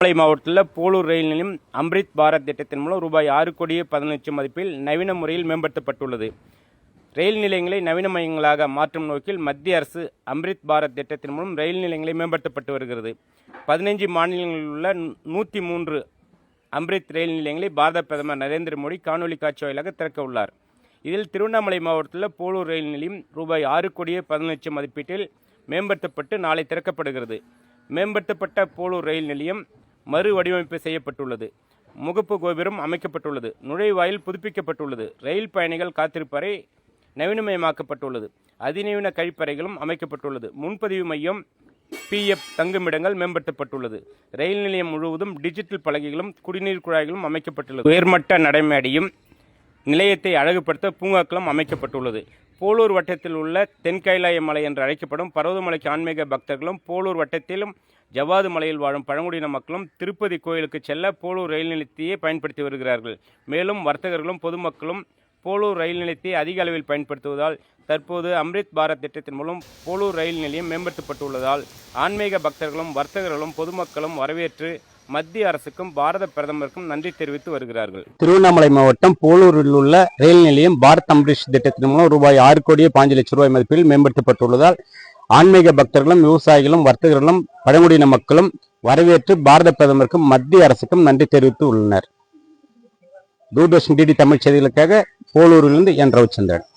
திருவண்ணாமலை மாவட்டத்தில் போலூர் ரயில் நிலையம் அம்ரித் பாரத் திட்டத்தின் மூலம் ரூபாய் 6,15,00,000 மதிப்பில் நவீன முறையில் மேம்படுத்தப்பட்டுள்ளது. ரயில் நிலையங்களை நவீனமயங்களாக மாற்றும் நோக்கில் மத்திய அரசு அம்ரித் பாரத் திட்டத்தின் மூலம் ரயில் நிலையங்களை மேம்படுத்தப்பட்டு வருகிறது. 15 மாநிலங்களில் உள்ள 103 அம்ரித் ரயில் நிலையங்களை பாரத பிரதமர் நரேந்திர மோடி காணொலி காட்சி வாயிலாக திறக்க உள்ளார். இதில் திருவண்ணாமலை மாவட்டத்தில் போலூர் ரயில் நிலையம் ரூபாய் 6,15,00,000 மதிப்பீட்டில் மேம்படுத்தப்பட்டு நாளை திறக்கப்படுகிறது. மேம்படுத்தப்பட்ட போலூர் ரயில் நிலையம் மறு வடிவமைப்பு செய்யப்பட்டுள்ளது. முகப்பு கோபுரம் அமைக்கப்பட்டுள்ளது. நுழைவாயில் புதுப்பிக்கப்பட்டுள்ளது. ரயில் பயணிகள் காத்திருப்பறை நவீனமயமாக்கப்பட்டுள்ளது. அதிநவீன கழிப்பறைகளும் அமைக்கப்பட்டுள்ளது. முன்பதிவு மையம், PF தங்குமிடங்கள் மேம்படுத்தப்பட்டுள்ளது. ரயில் நிலையம் முழுவதும் டிஜிட்டல் பலகைகளும் குடிநீர் குழாய்களும் அமைக்கப்பட்டுள்ளது. உயர்மட்ட நடைமேடையும் நிலையத்தை அழகுபடுத்த பூங்காக்களும் அமைக்கப்பட்டுள்ளது. போலூர் வட்டத்தில் உள்ள தென்கைலாய மலை என்று அழைக்கப்படும் பர்வதமலைக்கு ஆன்மீக பக்தர்களும், போலூர் வட்டத்திலும் ஜவ்வாது மலையில் வாழும் பழங்குடியின மக்களும் திருப்பதி கோயிலுக்கு செல்ல போலூர் ரயில் நிலையத்தையே பயன்படுத்தி வருகிறார்கள். மேலும் வர்த்தகர்களும் பொதுமக்களும் போலூர் ரயில் நிலையத்தை அதிக அளவில் பயன்படுத்துவதால் தற்போது அம்ரித் பாரத் திட்டத்தின் மூலம் போலூர் ரயில் நிலையம் மேம்படுத்தப்பட்டுள்ளதால் ஆன்மீக பக்தர்களும் வர்த்தகர்களும் பொதுமக்களும் வரவேற்று மத்திய அரசுக்கும் பாரத பிரதமருக்கும் நன்றி தெரிவித்து வருகிறார்கள். திருவண்ணாமலை மாவட்டம் போலூரில் உள்ள ரயில் நிலையம் பாரத் அம்ரித் திட்டத்தின் மூலம் ரூபாய் 6,15,00,000 மதிப்பில் மேம்படுத்தப்பட்டுள்ளதால் ஆன்மீக பக்தர்களும் விவசாயிகளும் வர்த்தகர்களும் பழங்குடியின மக்களும் வரவேற்று பாரத பிரதமருக்கும் மத்திய அரசுக்கும் நன்றி தெரிவித்து உள்ளனர். தூர்தர்ஷன் டிடி தமிழ் செய்திகளுக்காக போலூரிலிருந்து என் ரவிச்சந்திரன்.